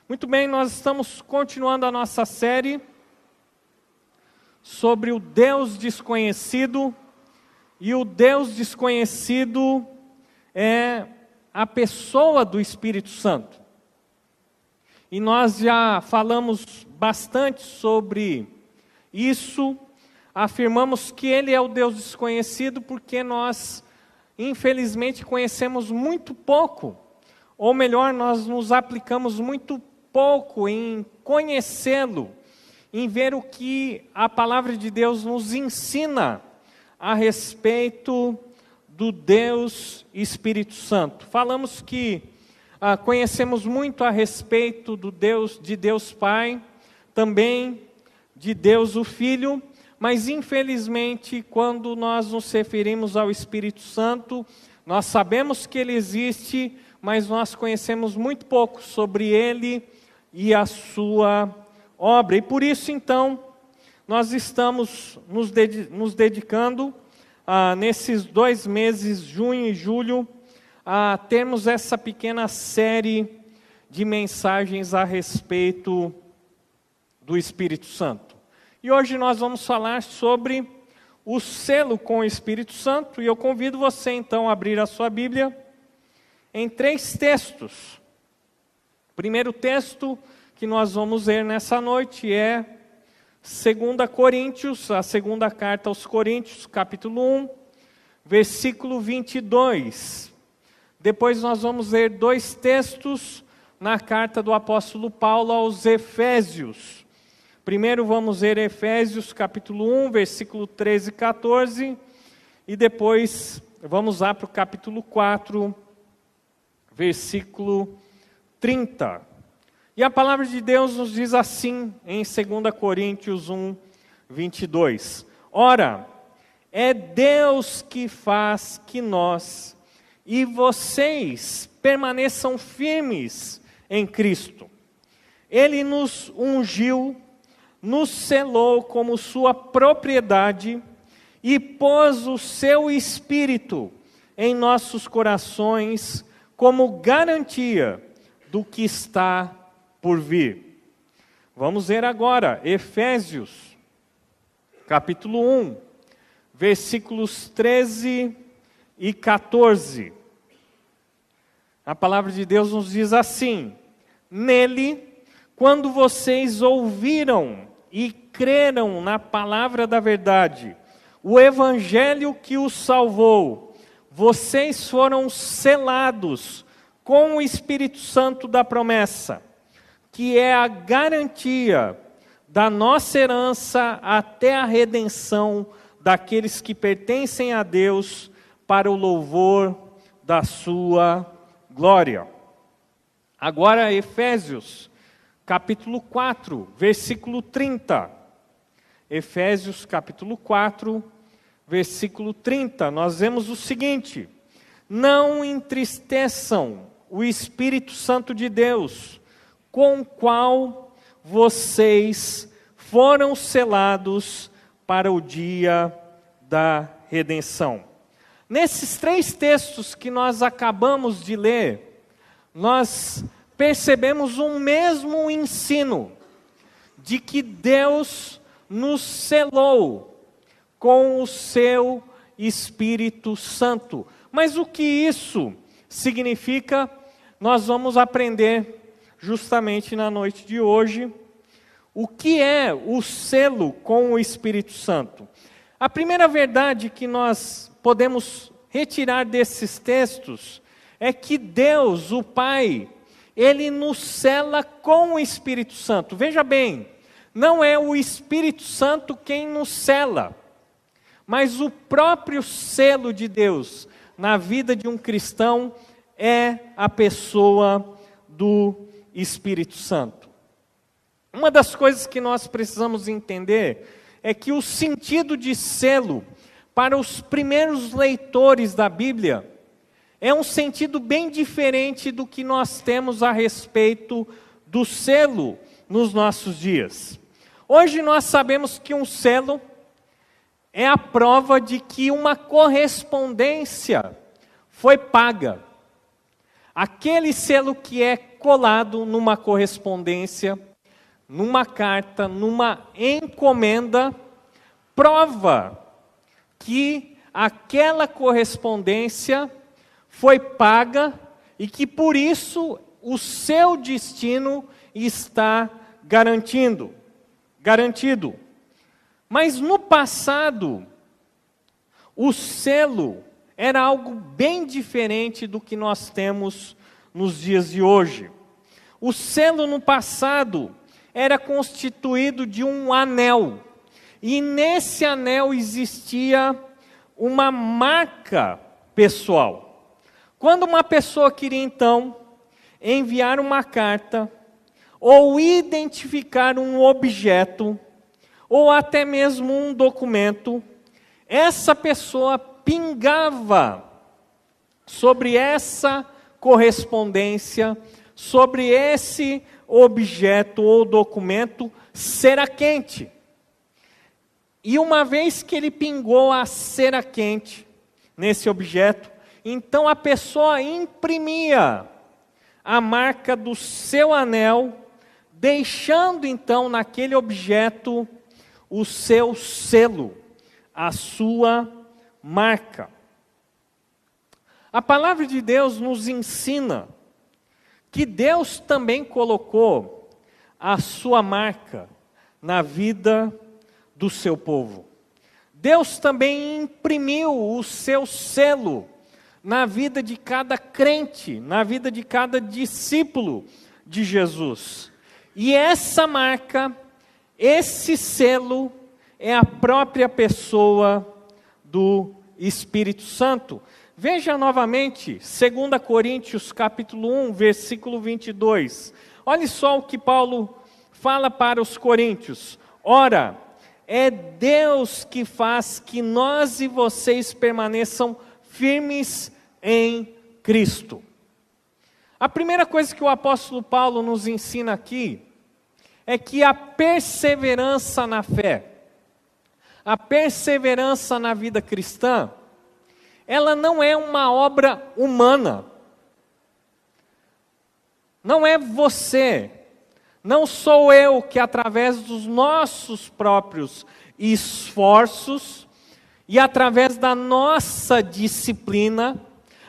Muito bem, nós estamos continuando a nossa série sobre o Deus desconhecido, e o Deus desconhecido é a pessoa do Espírito Santo. E nós já falamos bastante sobre isso, afirmamos que Ele é o Deus desconhecido porque nós, infelizmente, conhecemos muito pouco, ou melhor, nós nos aplicamos muito pouco em conhecê-lo, em ver o que a palavra de Deus nos ensina a respeito do Deus Espírito Santo. Falamos que conhecemos muito a respeito de Deus Pai, também de Deus o Filho, mas infelizmente quando nós nos referimos ao Espírito Santo, nós sabemos que Ele existe, mas nós conhecemos muito pouco sobre Ele e a sua obra. E por isso, então, nós estamos nos dedicando, nesses 2 meses, junho e julho, a termos essa pequena série de mensagens a respeito do Espírito Santo. E hoje nós vamos falar sobre o selo com o Espírito Santo, e eu convido você, então, a abrir a sua Bíblia em 3 textos. O primeiro texto que nós vamos ler nessa noite é 2 Coríntios, a segunda carta aos Coríntios, capítulo 1, versículo 22. Depois nós vamos ler 2 textos na carta do apóstolo Paulo aos Efésios. Primeiro vamos ler Efésios, capítulo 1, versículo 13 e 14. E depois vamos lá para o capítulo 4, versículo 30. E a palavra de Deus nos diz assim, em 2 Coríntios 1, 22. Ora, é Deus que faz que nós e vocês permaneçam firmes em Cristo. Ele nos ungiu, nos selou como sua propriedade e pôs o seu Espírito em nossos corações como garantia do que está por vir. Vamos ver agora Efésios, capítulo 1, versículos 13 e 14. A palavra de Deus nos diz assim: nele, quando vocês ouviram e creram na palavra da verdade, o evangelho que os salvou, vocês foram selados com o Espírito Santo da promessa, que é a garantia da nossa herança até a redenção daqueles que pertencem a Deus para o louvor da sua glória. Agora Efésios, capítulo 4, versículo 30. Efésios, capítulo 4, versículo 30. Nós vemos o seguinte: não entristeçam o Espírito Santo de Deus, com o qual vocês foram selados para o dia da redenção. Nesses 3 textos que nós acabamos de ler, nós percebemos um mesmo ensino, de que Deus nos selou com o seu Espírito Santo. Mas o que isso significa, nós vamos aprender justamente na noite de hoje. O que é o selo com o Espírito Santo? A primeira verdade que nós podemos retirar desses textos é que Deus, o Pai, Ele nos sela com o Espírito Santo. Veja bem, não é o Espírito Santo quem nos sela, mas o próprio selo de Deus na vida de um cristão é a pessoa do Espírito Santo. Uma das coisas que nós precisamos entender é que o sentido de selo para os primeiros leitores da Bíblia é um sentido bem diferente do que nós temos a respeito do selo nos nossos dias. Hoje nós sabemos que um selo é a prova de que uma correspondência foi paga. Aquele selo que é colado numa correspondência, numa carta, numa encomenda, prova que aquela correspondência foi paga e que por isso o seu destino está garantido. Mas no passado, o selo era algo bem diferente do que nós temos nos dias de hoje. O selo no passado era constituído de um anel, e nesse anel existia uma marca pessoal. Quando uma pessoa queria então enviar uma carta, ou identificar um objeto, ou até mesmo um documento, essa pessoa pingava sobre essa correspondência, sobre esse objeto ou documento, cera quente. E uma vez que ele pingou a cera quente nesse objeto, então a pessoa imprimia a marca do seu anel, deixando então naquele objeto o seu selo, a sua marca. A palavra de Deus nos ensina que Deus também colocou a sua marca na vida do seu povo. Deus também imprimiu o seu selo na vida de cada crente, na vida de cada discípulo de Jesus. E essa marca, esse selo, é a própria pessoa do Espírito Santo. Veja novamente, 2 Coríntios capítulo 1, versículo 22. Olha só o que Paulo fala para os coríntios. Ora, é Deus que faz que nós e vocês permaneçam firmes em Cristo. A primeira coisa que o apóstolo Paulo nos ensina aqui é que a perseverança na fé, a perseverança na vida cristã, ela não é uma obra humana. Não é você, não sou eu que através dos nossos próprios esforços e através da nossa disciplina,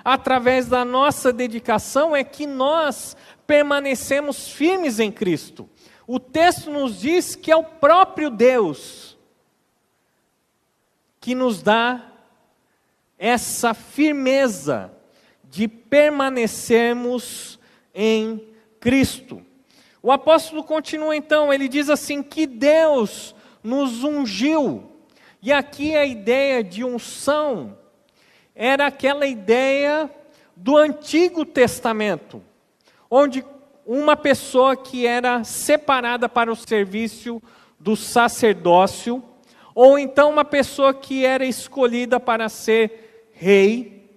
através da nossa dedicação é que nós permanecemos firmes em Cristo. O texto nos diz que é o próprio Deus que nos dá essa firmeza de permanecermos em Cristo. O apóstolo continua então, ele diz assim, que Deus nos ungiu. E aqui a ideia de unção era aquela ideia do Antigo Testamento, onde uma pessoa que era separada para o serviço do sacerdócio, ou então uma pessoa que era escolhida para ser rei,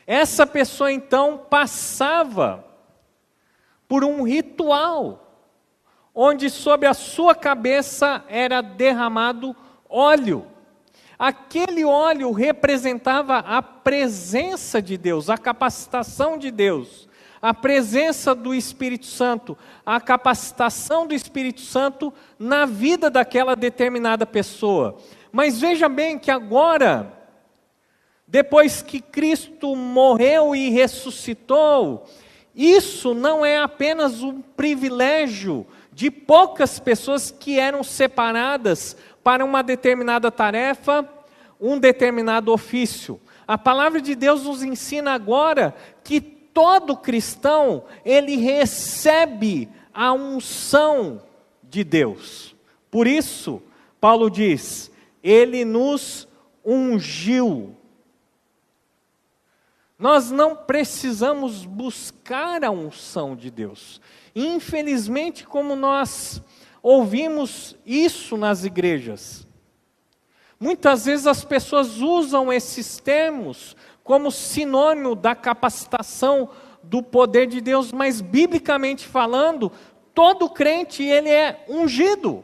essa pessoa então passava por um ritual, onde sobre a sua cabeça era derramado óleo. Aquele óleo representava a presença de Deus, a capacitação de Deus, a presença do Espírito Santo, a capacitação do Espírito Santo na vida daquela determinada pessoa. Mas veja bem que agora, depois que Cristo morreu e ressuscitou, isso não é apenas um privilégio de poucas pessoas que eram separadas para uma determinada tarefa, um determinado ofício. A palavra de Deus nos ensina agora que todo cristão, ele recebe a unção de Deus. Por isso, Paulo diz, ele nos ungiu. Nós não precisamos buscar a unção de Deus. Infelizmente, como nós ouvimos isso nas igrejas, muitas vezes as pessoas usam esses termos como sinônimo da capacitação do poder de Deus, mas biblicamente falando, todo crente ele é ungido.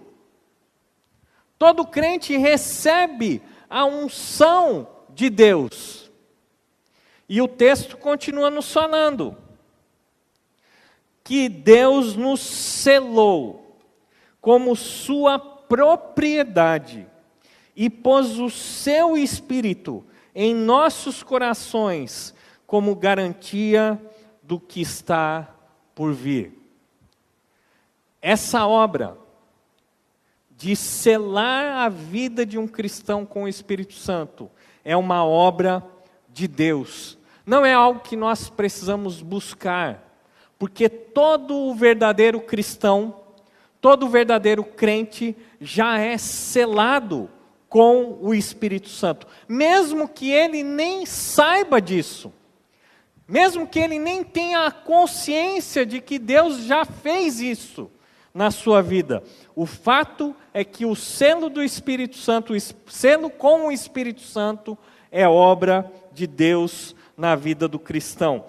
Todo crente recebe a unção de Deus. E o texto continua nos falando que Deus nos selou como sua propriedade e pôs o seu Espírito em nossos corações como garantia do que está por vir. Essa obra de selar a vida de um cristão com o Espírito Santo é uma obra de Deus. Não é algo que nós precisamos buscar, porque todo o verdadeiro cristão, todo o verdadeiro crente já é selado com o Espírito Santo, mesmo que ele nem saiba disso, mesmo que ele nem tenha a consciência de que Deus já fez isso na sua vida. O fato é que o selo do Espírito Santo, o selo com o Espírito Santo, é obra de Deus na vida do cristão.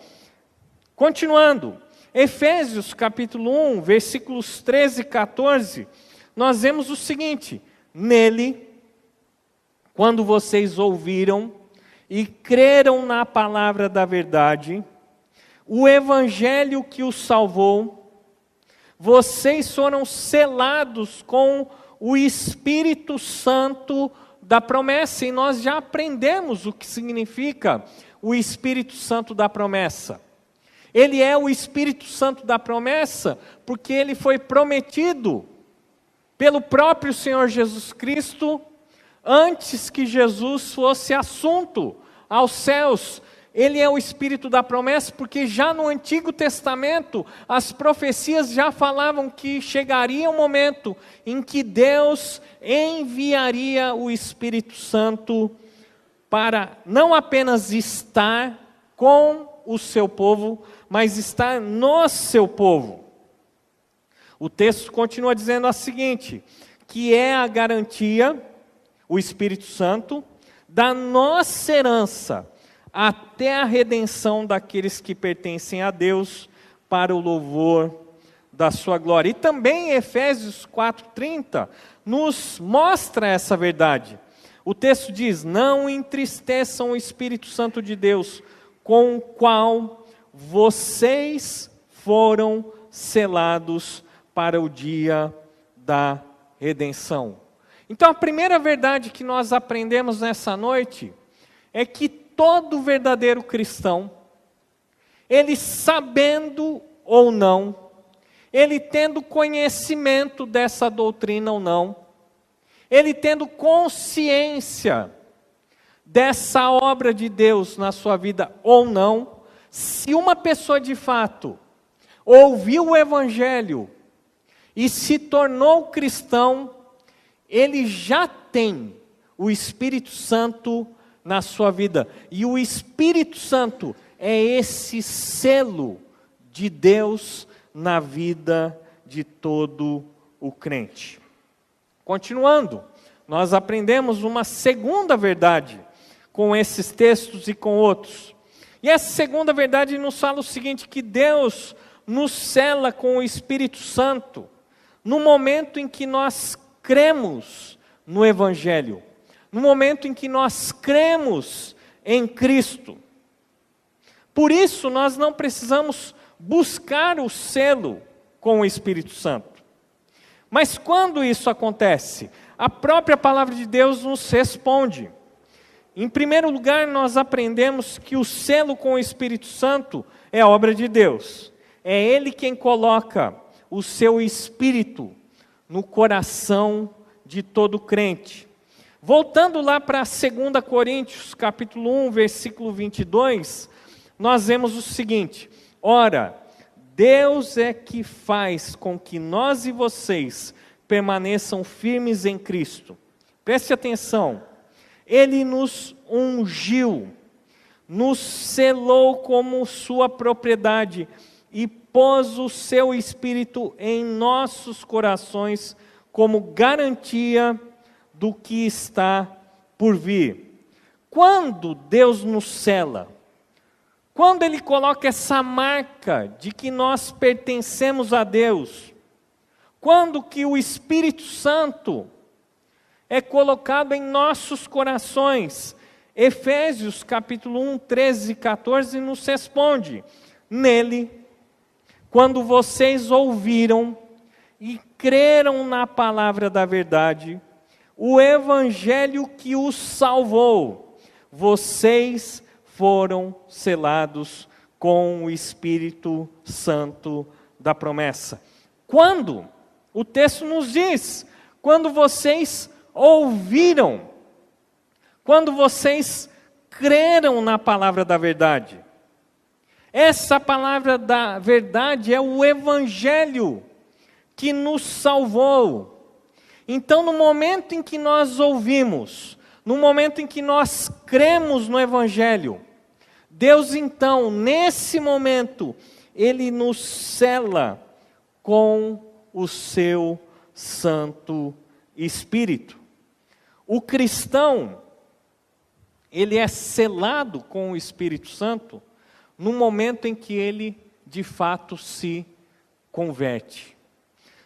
Continuando, Efésios capítulo 1, versículos 13 e 14, nós vemos o seguinte: nele, quando vocês ouviram e creram na palavra da verdade, o evangelho que os salvou, vocês foram selados com o Espírito Santo da promessa. E nós já aprendemos o que significa o Espírito Santo da promessa. Ele é o Espírito Santo da promessa porque ele foi prometido pelo próprio Senhor Jesus Cristo antes que Jesus fosse assunto aos céus. Ele é o Espírito da promessa porque já no Antigo Testamento as profecias já falavam que chegaria um momento em que Deus enviaria o Espírito Santo para não apenas estar com o seu povo, mas estar no seu povo. O texto continua dizendo o seguinte, que é a garantia, o Espírito Santo, da nossa herança, até a redenção daqueles que pertencem a Deus, para o louvor da sua glória. E também Efésios 4:30 nos mostra essa verdade. O texto diz: não entristeçam o Espírito Santo de Deus, com o qual vocês foram selados para o dia da redenção. Então a primeira verdade que nós aprendemos nessa noite é que todo verdadeiro cristão, ele sabendo ou não, ele tendo conhecimento dessa doutrina ou não, ele tendo consciência dessa obra de Deus na sua vida ou não, se uma pessoa de fato ouviu o Evangelho e se tornou cristão, ele já tem o Espírito Santo na sua vida. E o Espírito Santo é esse selo de Deus na vida de todo o crente. Continuando, nós aprendemos uma segunda verdade com esses textos e com outros. E essa segunda verdade nos fala o seguinte, que Deus nos sela com o Espírito Santo no momento em que nós cremos no Evangelho, no momento em que nós cremos em Cristo. Por isso, nós não precisamos buscar o selo com o Espírito Santo. Mas quando isso acontece, a própria palavra de Deus nos responde. Em primeiro lugar, nós aprendemos que o selo com o Espírito Santo é obra de Deus. É Ele quem coloca o seu Espírito no coração de todo crente. Voltando lá para 2 Coríntios, capítulo 1, versículo 22, nós vemos o seguinte: ora, Deus é que faz com que nós e vocês permaneçam firmes em Cristo. Preste atenção, Ele nos ungiu, nos selou como sua propriedade e pôs o seu Espírito em nossos corações como garantia do que está por vir. Quando Deus nos sela, quando Ele coloca essa marca de que nós pertencemos a Deus, quando que o Espírito Santo, é colocado em nossos corações. Efésios capítulo 1, 13 e 14 nos responde: nele, quando vocês ouviram e creram na palavra da verdade, o evangelho que os salvou, vocês foram selados com o Espírito Santo da promessa. Quando? O texto nos diz: quando vocês ouviram, quando vocês creram na palavra da verdade. Essa palavra da verdade é o evangelho que nos salvou. Então, no momento em que nós ouvimos, no momento em que nós cremos no evangelho, Deus então, nesse momento, Ele nos sela com o seu Santo Espírito. O cristão, ele é selado com o Espírito Santo no momento em que ele, de fato, se converte.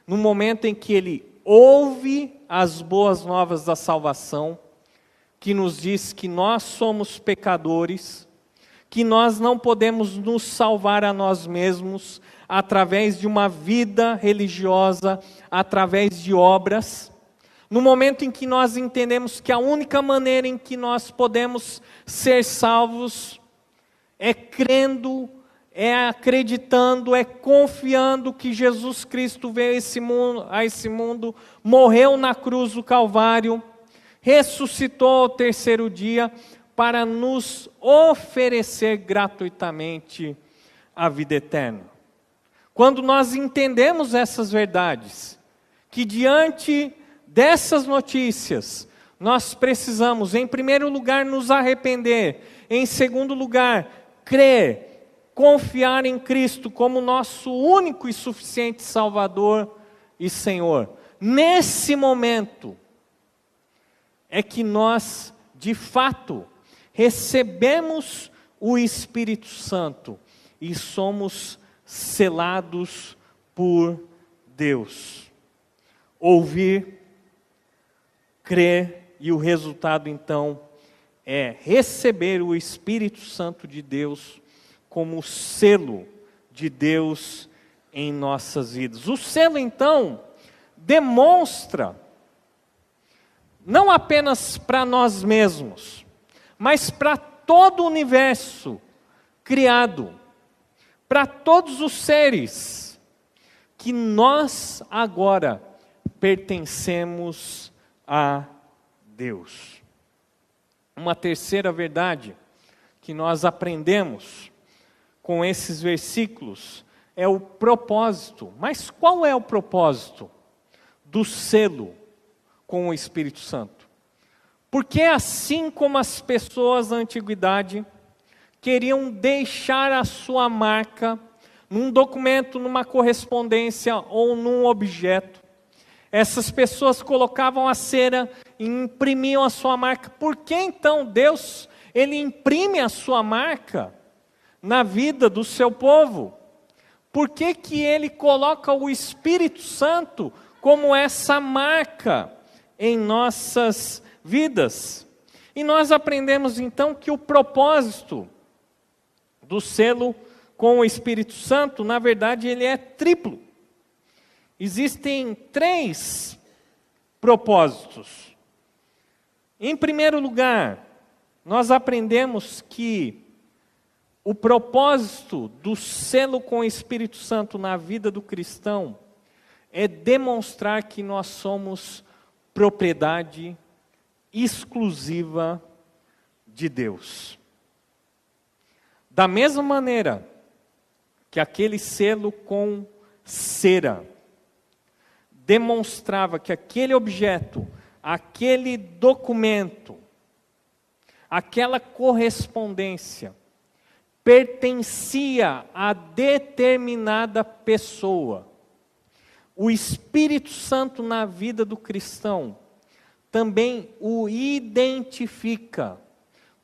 No momento em que ele ouve as boas novas da salvação, que nos diz que nós somos pecadores, que nós não podemos nos salvar a nós mesmos através de uma vida religiosa, através de obras. No momento em que nós entendemos que a única maneira em que nós podemos ser salvos é crendo, é acreditando, é confiando que Jesus Cristo veio a esse mundo, morreu na cruz do Calvário, ressuscitou ao terceiro dia para nos oferecer gratuitamente a vida eterna. Quando nós entendemos essas verdades, que diante dessas notícias, nós precisamos, em primeiro lugar, nos arrepender, em segundo lugar, crer, confiar em Cristo como nosso único e suficiente Salvador e Senhor. Nesse momento, é que nós, de fato, recebemos o Espírito Santo e somos selados por Deus. Ouvir, crer, e o resultado então é receber o Espírito Santo de Deus como selo de Deus em nossas vidas. O selo então demonstra, não apenas para nós mesmos, mas para todo o universo criado, para todos os seres, que nós agora pertencemos a Deus. Uma terceira verdade que nós aprendemos com esses versículos é o propósito. Mas qual é o propósito do selo com o Espírito Santo? Porque assim como as pessoas da antiguidade queriam deixar a sua marca num documento, numa correspondência ou num objeto, essas pessoas colocavam a cera e imprimiam a sua marca. Por que então Deus, Ele imprime a sua marca na vida do seu povo? Por que que Ele coloca o Espírito Santo como essa marca em nossas vidas? E nós aprendemos então que o propósito do selo com o Espírito Santo, na verdade, ele é triplo. Existem 3 propósitos. Em primeiro lugar, nós aprendemos que o propósito do selo com o Espírito Santo na vida do cristão é demonstrar que nós somos propriedade exclusiva de Deus. Da mesma maneira que aquele selo com cera demonstrava que aquele objeto, aquele documento, aquela correspondência pertencia a determinada pessoa. O Espírito Santo na vida do cristão também o identifica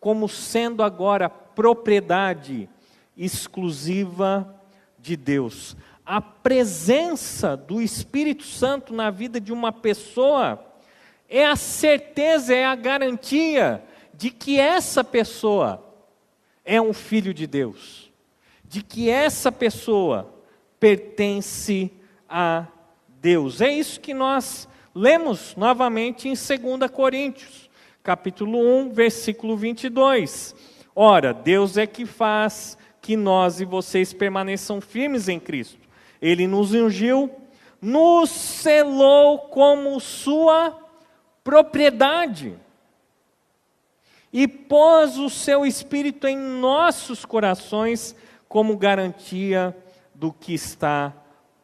como sendo agora propriedade exclusiva de Deus. A presença do Espírito Santo na vida de uma pessoa é a certeza, é a garantia de que essa pessoa é um filho de Deus, de que essa pessoa pertence a Deus. É isso que nós lemos novamente em 2 Coríntios, capítulo 1, versículo 22. Ora, Deus é que faz que nós e vocês permaneçam firmes em Cristo. Ele nos ungiu, nos selou como sua propriedade e pôs o seu Espírito em nossos corações como garantia do que está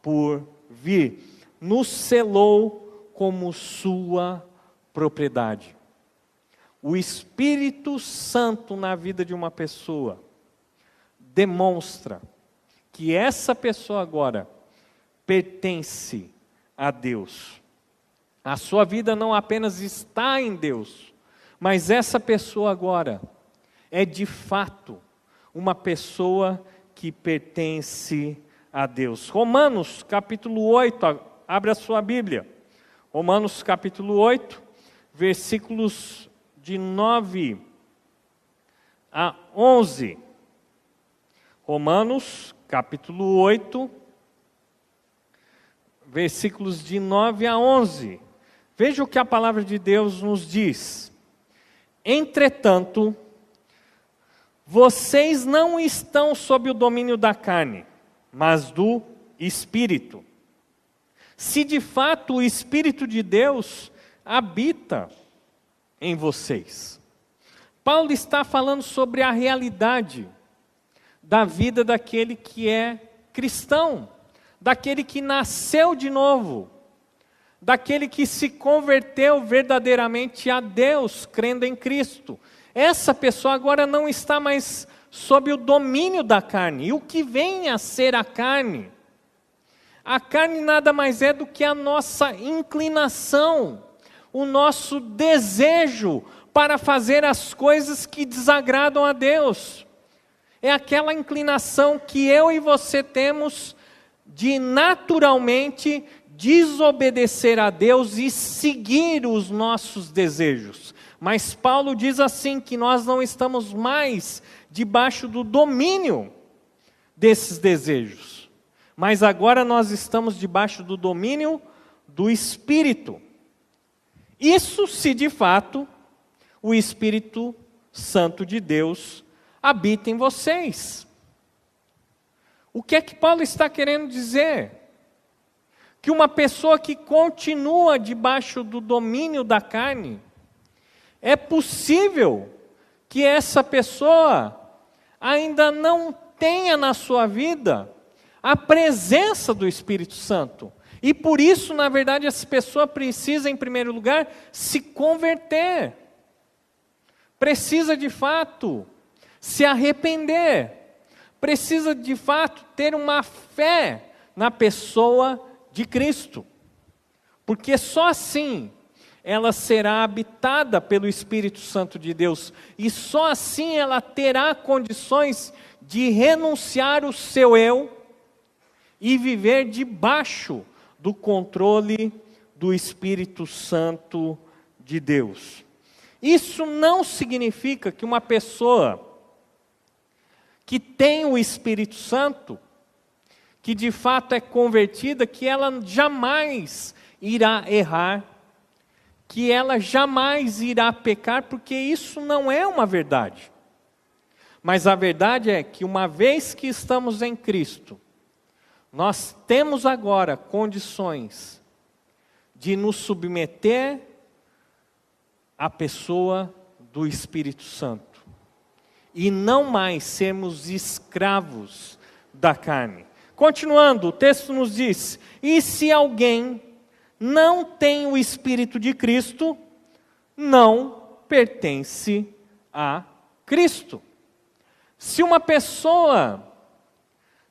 por vir. Nos selou como sua propriedade. O Espírito Santo na vida de uma pessoa demonstra que essa pessoa agora pertence a Deus. A sua vida não apenas está em Deus, mas essa pessoa agora é de fato uma pessoa que pertence a Deus. Romanos capítulo 8, abre a sua Bíblia. Romanos capítulo 8, versículos de 9 a 11. Romanos capítulo 8, versículos de 9 a 11. Veja o que a palavra de Deus nos diz. Entretanto, vocês não estão sob o domínio da carne, mas do Espírito. Se de fato o Espírito de Deus habita em vocês. Paulo está falando sobre a realidade da vida daquele que é cristão, daquele que nasceu de novo, daquele que se converteu verdadeiramente a Deus, crendo em Cristo. Essa pessoa agora não está mais sob o domínio da carne. E o que vem a ser a carne? A carne nada mais é do que a nossa inclinação, o nosso desejo para fazer as coisas que desagradam a Deus. É aquela inclinação que eu e você temos de naturalmente desobedecer a Deus e seguir os nossos desejos. Mas Paulo diz assim, que nós não estamos mais debaixo do domínio desses desejos, mas agora nós estamos debaixo do domínio do Espírito. Isso se de fato o Espírito Santo de Deus habita em vocês. O que é que Paulo está querendo dizer? Que uma pessoa que continua debaixo do domínio da carne, é possível que essa pessoa ainda não tenha na sua vida a presença do Espírito Santo. E por isso, na verdade, essa pessoa precisa, em primeiro lugar, se converter. Precisa, de fato, se arrepender. Precisa, de fato, ter uma fé na pessoa de Cristo. Porque só assim ela será habitada pelo Espírito Santo de Deus. E só assim ela terá condições de renunciar o seu eu e viver debaixo do controle do Espírito Santo de Deus. Isso não significa que uma pessoa que tem o Espírito Santo, que de fato é convertida, que ela jamais irá errar, que ela jamais irá pecar, porque isso não é uma verdade. Mas a verdade é que uma vez que estamos em Cristo, nós temos agora condições de nos submeter à pessoa do Espírito Santo e não mais sermos escravos da carne. Continuando, o texto nos diz: e se alguém não tem o Espírito de Cristo, não pertence a Cristo. Se uma pessoa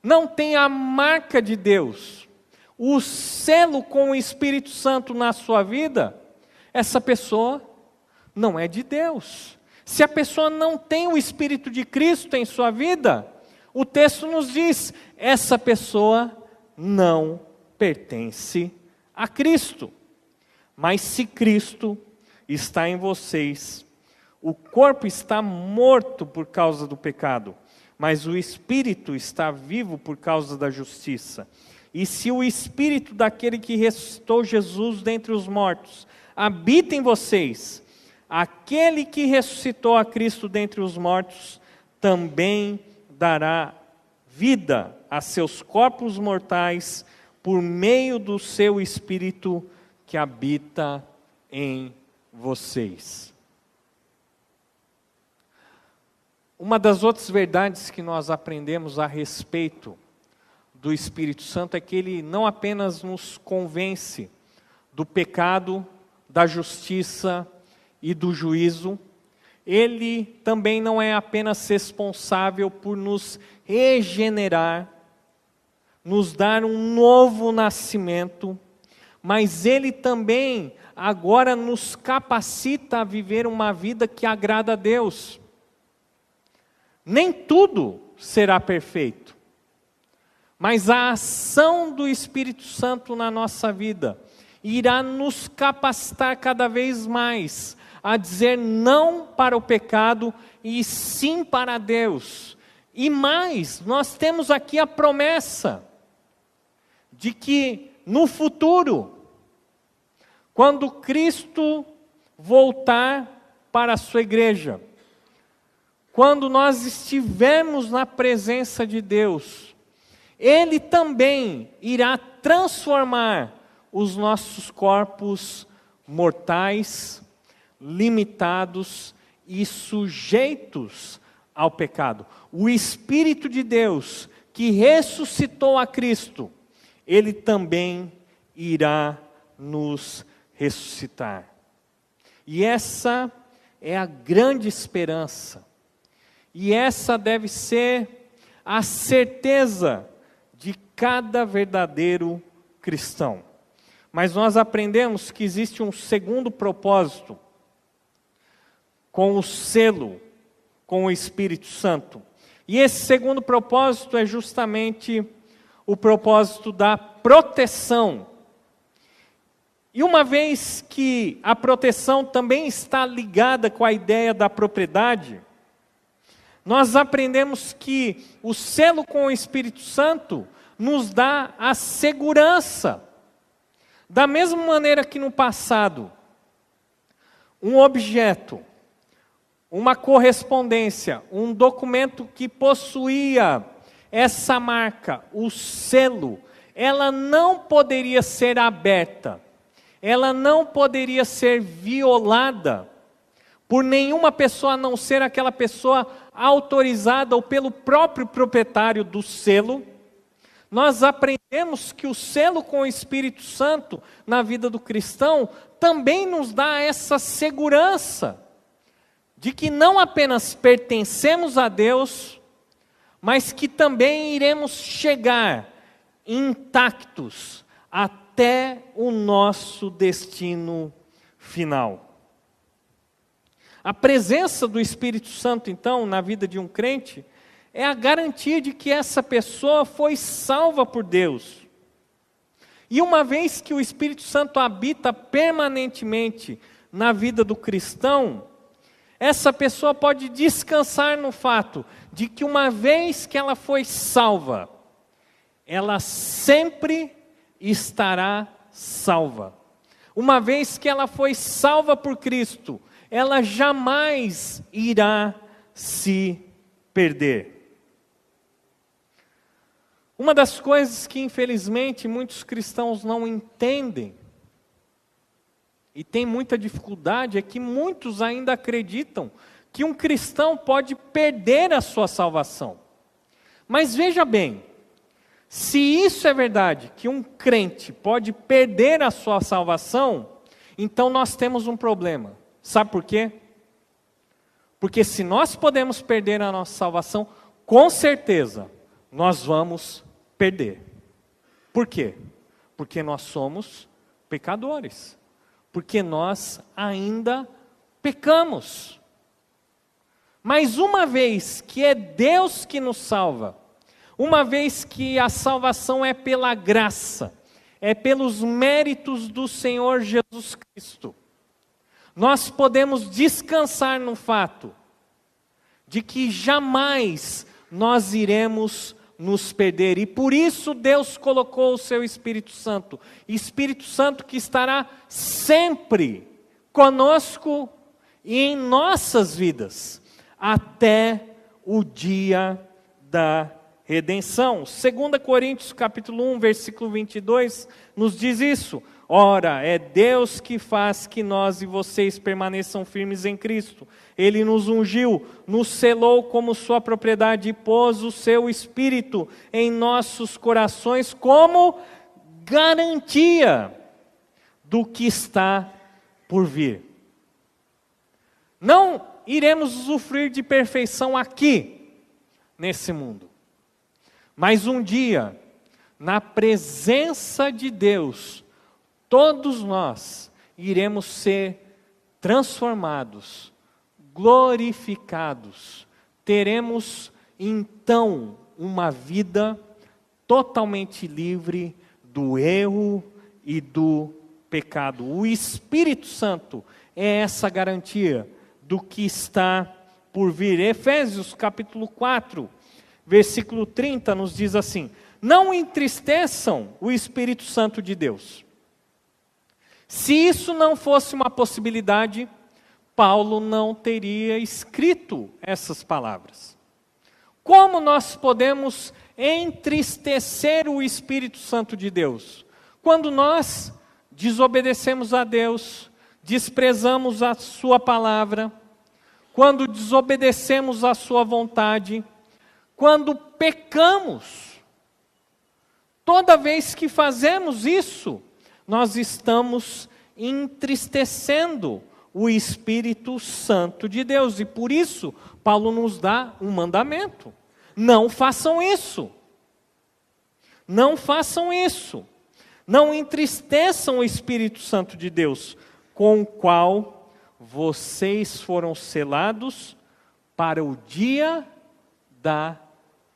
não tem a marca de Deus, o selo com o Espírito Santo na sua vida, essa pessoa não é de Deus. Se a pessoa não tem o Espírito de Cristo em sua vida, o texto nos diz, essa pessoa não pertence a Cristo. Mas se Cristo está em vocês. O corpo está morto por causa do pecado, mas o espírito está vivo por causa da justiça. E se o espírito daquele que ressuscitou Jesus dentre os mortos habita em vocês, aquele que ressuscitou a Cristo dentre os mortos também dará vida a seus corpos mortais por meio do seu espírito que habita em vocês. Uma das outras verdades que nós aprendemos a respeito do Espírito Santo é que ele não apenas nos convence do pecado, da justiça e do juízo, ele também não é apenas responsável por nos regenerar, nos dar um novo nascimento, mas ele também agora nos capacita a viver uma vida que agrada a Deus. Nem tudo será perfeito, mas a ação do Espírito Santo na nossa vida irá nos capacitar cada vez mais a dizer não para o pecado e sim para Deus. E mais, nós temos aqui a promessa de que no futuro, quando Cristo voltar para a sua igreja, quando nós estivermos na presença de Deus, Ele também irá transformar os nossos corpos mortais, limitados e sujeitos ao pecado. O Espírito de Deus que ressuscitou a Cristo, Ele também irá nos ressuscitar. E essa é a grande esperança. E essa deve ser a certeza de cada verdadeiro cristão. Mas nós aprendemos que existe um segundo propósito com o selo, com o Espírito Santo. E esse segundo propósito é justamente o propósito da proteção. E uma vez que a proteção também está ligada com a ideia da propriedade, nós aprendemos que o selo com o Espírito Santo nos dá a segurança. Da mesma maneira que no passado, um objeto, uma correspondência, um documento que possuía essa marca, o selo, ela não poderia ser aberta, ela não poderia ser violada por nenhuma pessoa a não ser aquela pessoa autorizada ou pelo próprio proprietário do selo. Nós aprendemos que o selo com o Espírito Santo na vida do cristão também nos dá essa segurança de que não apenas pertencemos a Deus, mas que também iremos chegar intactos até o nosso destino final. A presença do Espírito Santo, então, na vida de um crente, é a garantia de que essa pessoa foi salva por Deus. E uma vez que o Espírito Santo habita permanentemente na vida do cristão, essa pessoa pode descansar no fato de que uma vez que ela foi salva, ela sempre estará salva. Uma vez que ela foi salva por Cristo, ela jamais irá se perder. Uma das coisas que infelizmente muitos cristãos não entendem e tem muita dificuldade é que muitos ainda acreditam que um cristão pode perder a sua salvação. Mas veja bem, se isso é verdade, que um crente pode perder a sua salvação, então nós temos um problema. Sabe por quê? Porque se nós podemos perder a nossa salvação, com certeza nós vamos perder. Por quê? Porque nós somos pecadores. Porque nós ainda pecamos. Mas uma vez que é Deus que nos salva, uma vez que a salvação é pela graça, é pelos méritos do Senhor Jesus Cristo, nós podemos descansar no fato de que jamais nós iremos nos perder. E por isso Deus colocou o seu Espírito Santo. Espírito Santo que estará sempre conosco e em nossas vidas, até o dia da redenção. 2 Coríntios capítulo 1, versículo 22, nos diz isso. Ora, é Deus que faz que nós e vocês permaneçam firmes em Cristo. Ele nos ungiu, nos selou como sua propriedade e pôs o seu Espírito em nossos corações como garantia do que está por vir. Não iremos usufruir de perfeição aqui, nesse mundo. Mas um dia, na presença de Deus, todos nós iremos ser transformados, glorificados. Teremos então uma vida totalmente livre do erro e do pecado. O Espírito Santo é essa garantia do que está por vir. Efésios capítulo 4, versículo 30 nos diz assim: não entristeçam o Espírito Santo de Deus. Se isso não fosse uma possibilidade, Paulo não teria escrito essas palavras. Como nós podemos entristecer o Espírito Santo de Deus? Quando nós desobedecemos a Deus, desprezamos a sua palavra, quando desobedecemos a sua vontade, quando pecamos. Toda vez que fazemos isso, nós estamos entristecendo o Espírito Santo de Deus. E por isso, Paulo nos dá um mandamento: não façam isso. Não façam isso. Não entristeçam o Espírito Santo de Deus, com o qual vocês foram selados para o dia da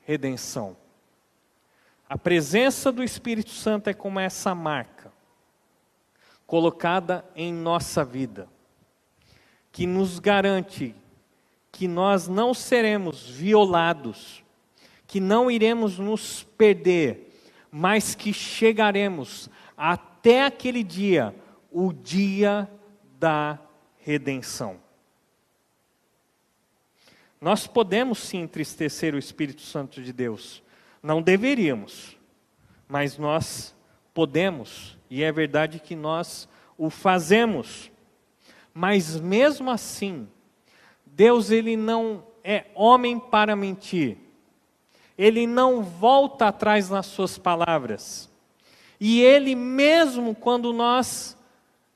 redenção. A presença do Espírito Santo é como essa marca colocada em nossa vida, que nos garante que nós não seremos violados, que não iremos nos perder, mas que chegaremos até aquele dia, o dia da redenção. Nós podemos sim entristecer o Espírito Santo de Deus. Não deveríamos, mas nós podemos, e é verdade que nós o fazemos. Mas mesmo assim, Deus ele não é homem para mentir. Ele não volta atrás nas suas palavras. E Ele mesmo quando nós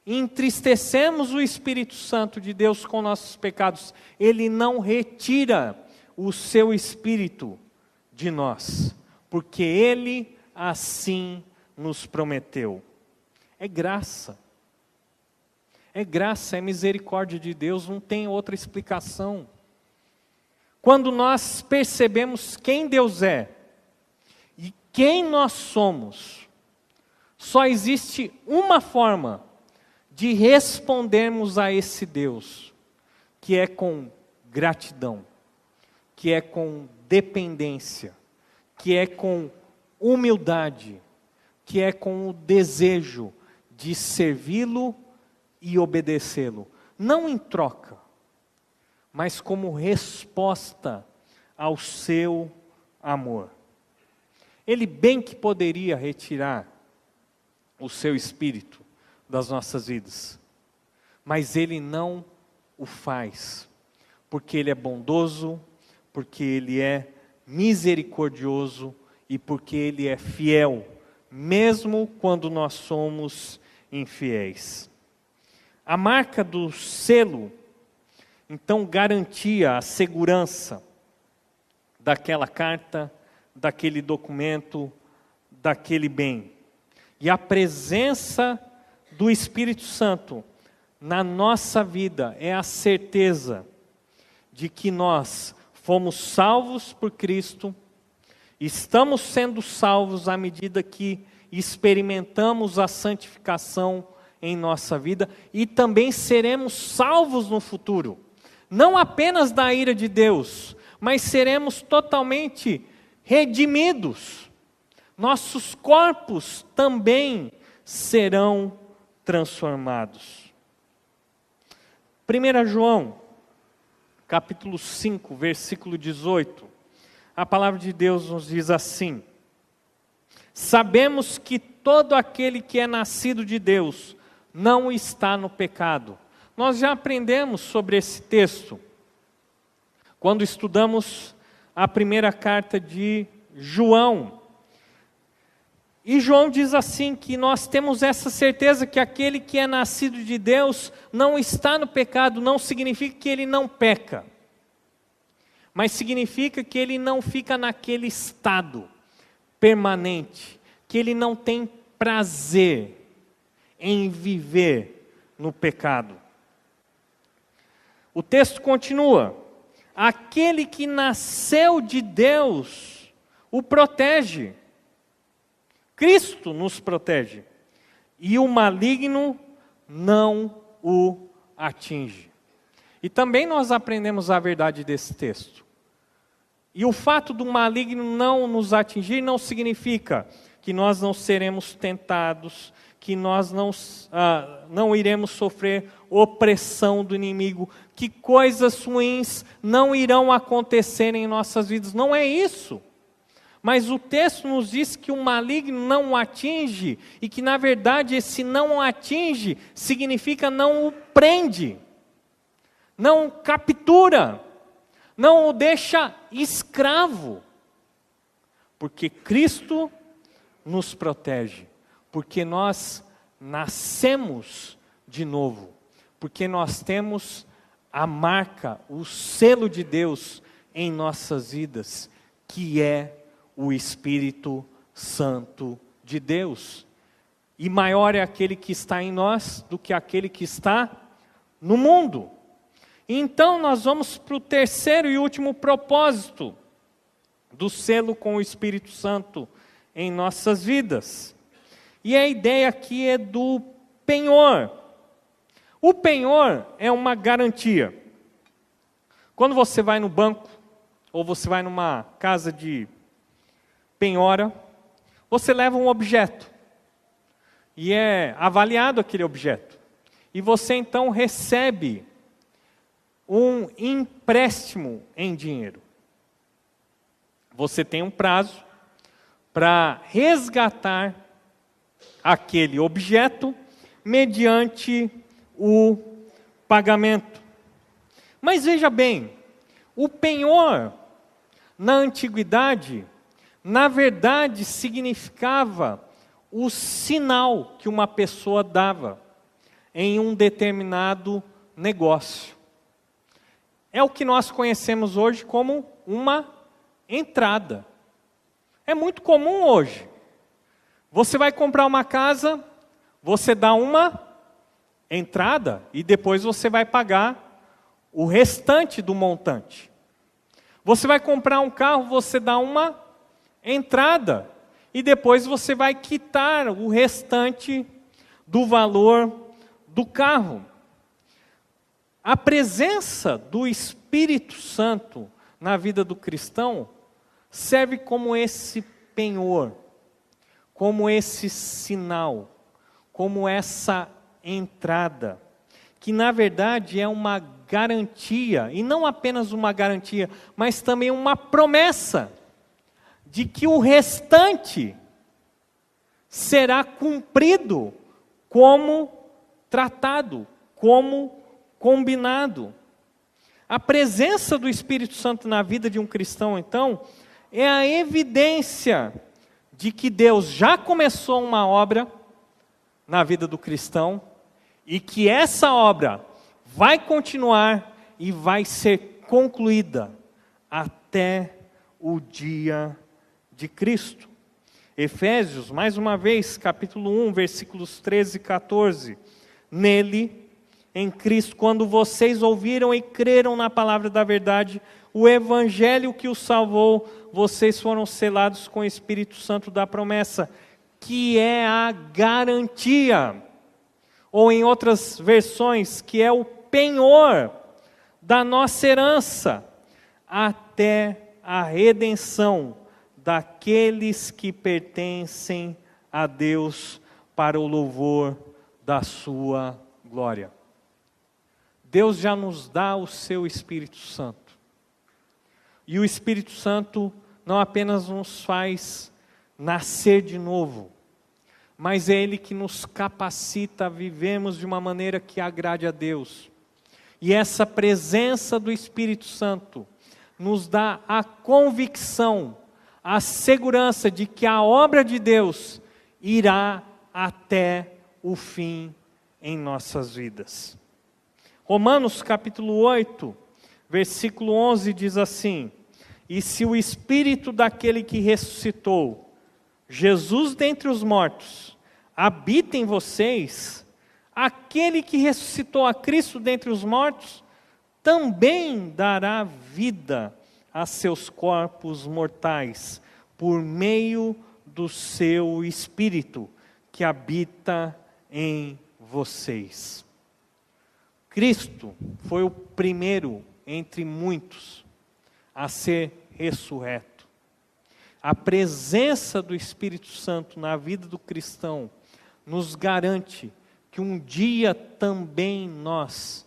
entristecemos o Espírito Santo de Deus com nossos pecados, Ele não retira o seu Espírito de nós, porque Ele assim nos prometeu. É graça. É graça, é misericórdia de Deus, não tem outra explicação. Quando nós percebemos quem Deus é e quem nós somos, só existe uma forma de respondermos a esse Deus, que é com gratidão, que é com dependência, que é com humildade, que é com o desejo de servi-lo e obedecê-lo, não em troca, mas como resposta ao seu amor. Ele bem que poderia retirar o seu Espírito das nossas vidas, mas Ele não o faz, porque Ele é bondoso, porque Ele é misericordioso e porque Ele é fiel, mesmo quando nós somos infiéis. A marca do selo, então, garantia a segurança daquela carta, daquele documento, daquele bem. E a presença do Espírito Santo na nossa vida é a certeza de que nós fomos salvos por Cristo, estamos sendo salvos à medida que experimentamos a santificação em nossa vida e também seremos salvos no futuro. Não apenas da ira de Deus, mas seremos totalmente redimidos. Nossos corpos também serão transformados. 1 João, capítulo 5, versículo 18. A palavra de Deus nos diz assim: sabemos que todo aquele que é nascido de Deus não está no pecado. Nós já aprendemos sobre esse texto quando estudamos a primeira carta de João. E João diz assim, que nós temos essa certeza que aquele que é nascido de Deus não está no pecado. Não significa que ele não peca, mas significa que ele não fica naquele estado permanente, que ele não tem prazer em viver no pecado. O texto continua: aquele que nasceu de Deus o protege. Cristo nos protege, e o maligno não o atinge. E também nós aprendemos a verdade desse texto. E o fato do maligno não nos atingir não significa que nós não seremos tentados, que nós não iremos sofrer opressão do inimigo, que coisas ruins não irão acontecer em nossas vidas. Não é isso. Mas o texto nos diz que o maligno não o atinge, e que na verdade esse não o atinge significa não o prende, não o captura, não o deixa escravo, porque Cristo nos protege, porque nós nascemos de novo, porque nós temos a marca, o selo de Deus em nossas vidas, que é o Espírito Santo de Deus. E maior é aquele que está em nós do que aquele que está no mundo. Então nós vamos para o terceiro e último propósito do selo com o Espírito Santo em nossas vidas. E a ideia aqui é do penhor. O penhor é uma garantia. Quando você vai no banco, ou você vai numa casa de penhora, você leva um objeto, e é avaliado aquele objeto, e você então recebe um empréstimo em dinheiro. Você tem um prazo para resgatar aquele objeto mediante o pagamento. Mas veja bem, o penhor na antiguidade, na verdade, significava o sinal que uma pessoa dava em um determinado negócio. É o que nós conhecemos hoje como uma entrada. É muito comum hoje. Você vai comprar uma casa, você dá uma entrada e depois você vai pagar o restante do montante. Você vai comprar um carro, você dá uma entrada e depois você vai quitar o restante do valor do carro. A presença do Espírito Santo na vida do cristão serve como esse penhor, como esse sinal, como essa entrada, que na verdade é uma garantia, e não apenas uma garantia, mas também uma promessa de que o restante será cumprido como tratado, como combinado. A presença do Espírito Santo na vida de um cristão, então, é a evidência de que Deus já começou uma obra na vida do cristão e que essa obra vai continuar e vai ser concluída até o dia de Cristo. Efésios, mais uma vez, capítulo 1, versículos 13 e 14. Nele, em Cristo, quando vocês ouviram e creram na palavra da verdade, o evangelho que os salvou, vocês foram selados com o Espírito Santo da promessa, que é a garantia. ou em outras versões, que é o penhor da nossa herança, até a redenção daqueles que pertencem a Deus para o louvor da sua glória. Deus já nos dá o seu Espírito Santo. E o Espírito Santo não apenas nos faz nascer de novo, mas é Ele que nos capacita a vivermos de uma maneira que agrade a Deus. E essa presença do Espírito Santo nos dá a convicção, a segurança de que a obra de Deus irá até o fim em nossas vidas. Romanos capítulo 8, versículo 11 diz assim: e se o Espírito daquele que ressuscitou Jesus dentre os mortos habita em vocês, aquele que ressuscitou a Cristo dentre os mortos também dará vida a seus corpos mortais, por meio do seu Espírito que habita em vocês. Cristo foi o primeiro entre muitos a ser ressurreto. A presença do Espírito Santo na vida do cristão nos garante que um dia também nós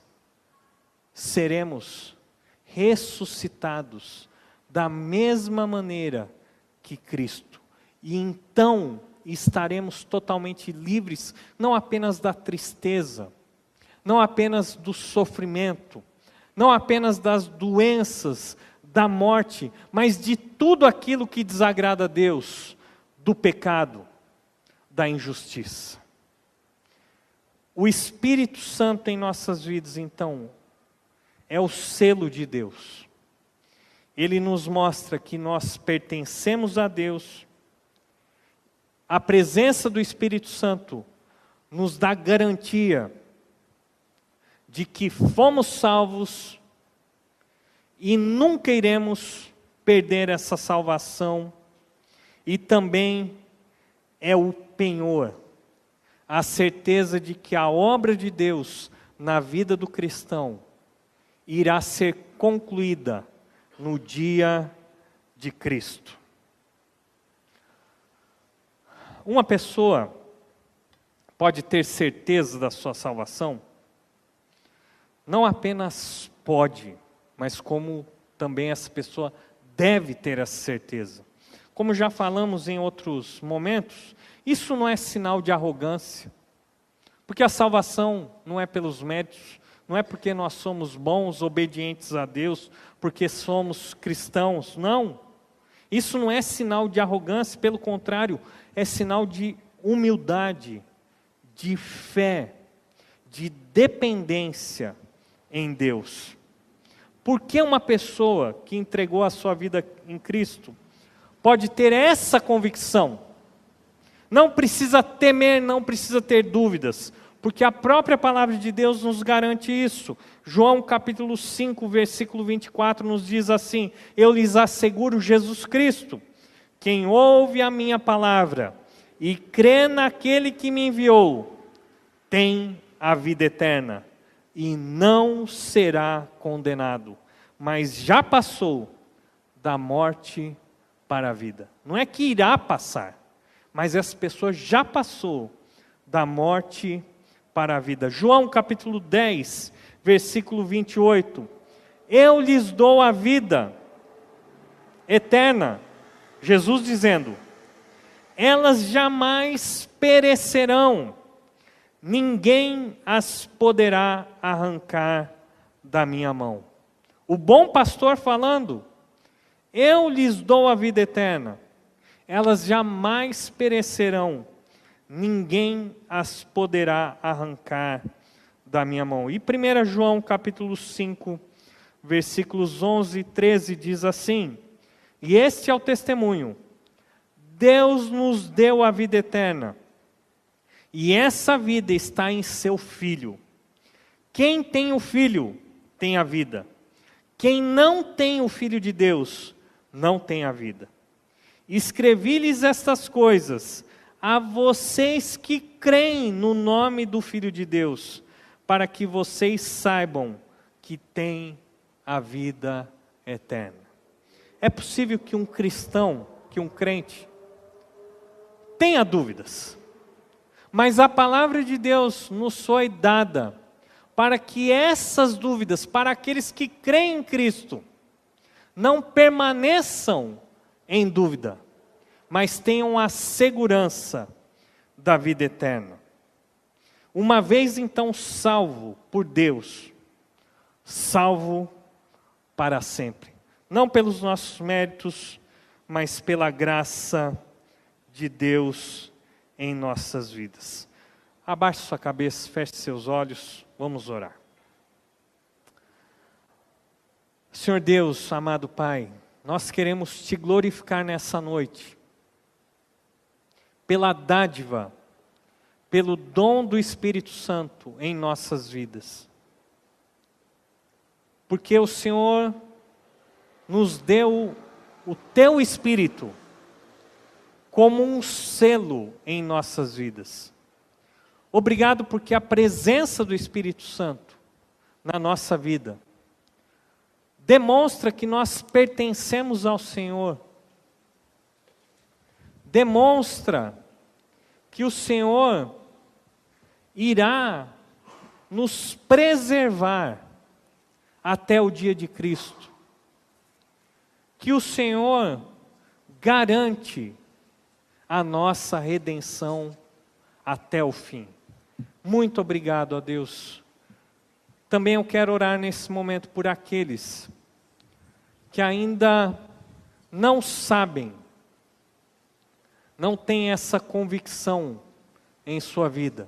seremos ressuscitados da mesma maneira que Cristo. E então estaremos totalmente livres, não apenas da tristeza, não apenas do sofrimento, não apenas das doenças, da morte, mas de tudo aquilo que desagrada a Deus, do pecado, da injustiça. O Espírito Santo em nossas vidas, então, é o selo de Deus. Ele nos mostra que nós pertencemos a Deus. A presença do Espírito Santo nos dá garantia de que fomos salvos e nunca iremos perder essa salvação. E também é o penhor, a certeza de que a obra de Deus na vida do cristão irá ser concluída no dia de Cristo. Uma pessoa pode ter certeza da sua salvação? Não apenas pode, mas como também essa pessoa deve ter essa certeza. Como já falamos em outros momentos, isso não é sinal de arrogância, porque a salvação não é pelos méritos, não é porque nós somos bons, obedientes a Deus, porque somos cristãos, não. Isso não é sinal de arrogância, pelo contrário, é sinal de humildade, de fé, de dependência em Deus. Por que uma pessoa que entregou a sua vida em Cristo pode ter essa convicção? Não precisa temer, não precisa ter dúvidas, porque a própria palavra de Deus nos garante isso. João capítulo 5, versículo 24 nos diz assim: eu lhes asseguro Jesus Cristo, quem ouve a minha palavra e crê naquele que me enviou, tem a vida eterna e não será condenado, mas já passou da morte para a vida. Não é que irá passar, mas essa pessoa já passou da morte para a vida. João capítulo 10, versículo 28. Eu lhes dou a vida eterna. Jesus dizendo: elas jamais perecerão, ninguém as poderá arrancar da minha mão. O bom pastor falando: eu lhes dou a vida eterna, elas jamais perecerão, ninguém as poderá arrancar da minha mão. E 1 João capítulo 5, versículos 11 e 13 diz assim: e este é o testemunho, Deus nos deu a vida eterna, e essa vida está em seu Filho. Quem tem o Filho tem a vida. Quem não tem o Filho de Deus não tem a vida. Escrevi-lhes estas coisas a vocês que creem no nome do Filho de Deus, para que vocês saibam que têm a vida eterna. É possível que um cristão, que um crente, tenha dúvidas, mas a palavra de Deus nos foi dada para que essas dúvidas, para aqueles que creem em Cristo, não permaneçam em dúvida, mas tenham a segurança da vida eterna. Uma vez então salvo por Deus, salvo para sempre. Não pelos nossos méritos, mas pela graça de Deus em nossas vidas. Abaixe sua cabeça, feche seus olhos, vamos orar. Senhor Deus, amado Pai, nós queremos Te glorificar nessa noite, pela dádiva, pelo dom do Espírito Santo em nossas vidas. Porque o Senhor nos deu o Teu Espírito como um selo em nossas vidas. Obrigado porque a presença do Espírito Santo na nossa vida demonstra que nós pertencemos ao Senhor. Demonstra que o Senhor irá nos preservar até o dia de Cristo. Que o Senhor garante a nossa redenção até o fim. Muito obrigado a Deus. Também eu quero orar nesse momento por aqueles que ainda não sabem, não têm essa convicção em sua vida,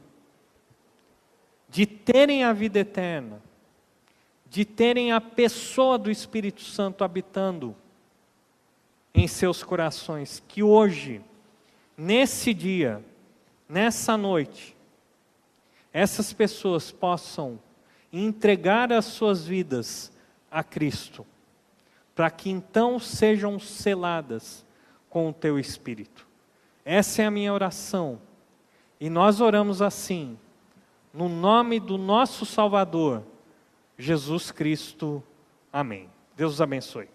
de terem a vida eterna, de terem a pessoa do Espírito Santo habitando em seus corações, que hoje, nesse dia, nessa noite, essas pessoas possam entregar as suas vidas a Cristo, para que então sejam seladas com o Teu Espírito. Essa é a minha oração, e nós oramos assim, no nome do nosso Salvador, Jesus Cristo. Amém. Deus os abençoe.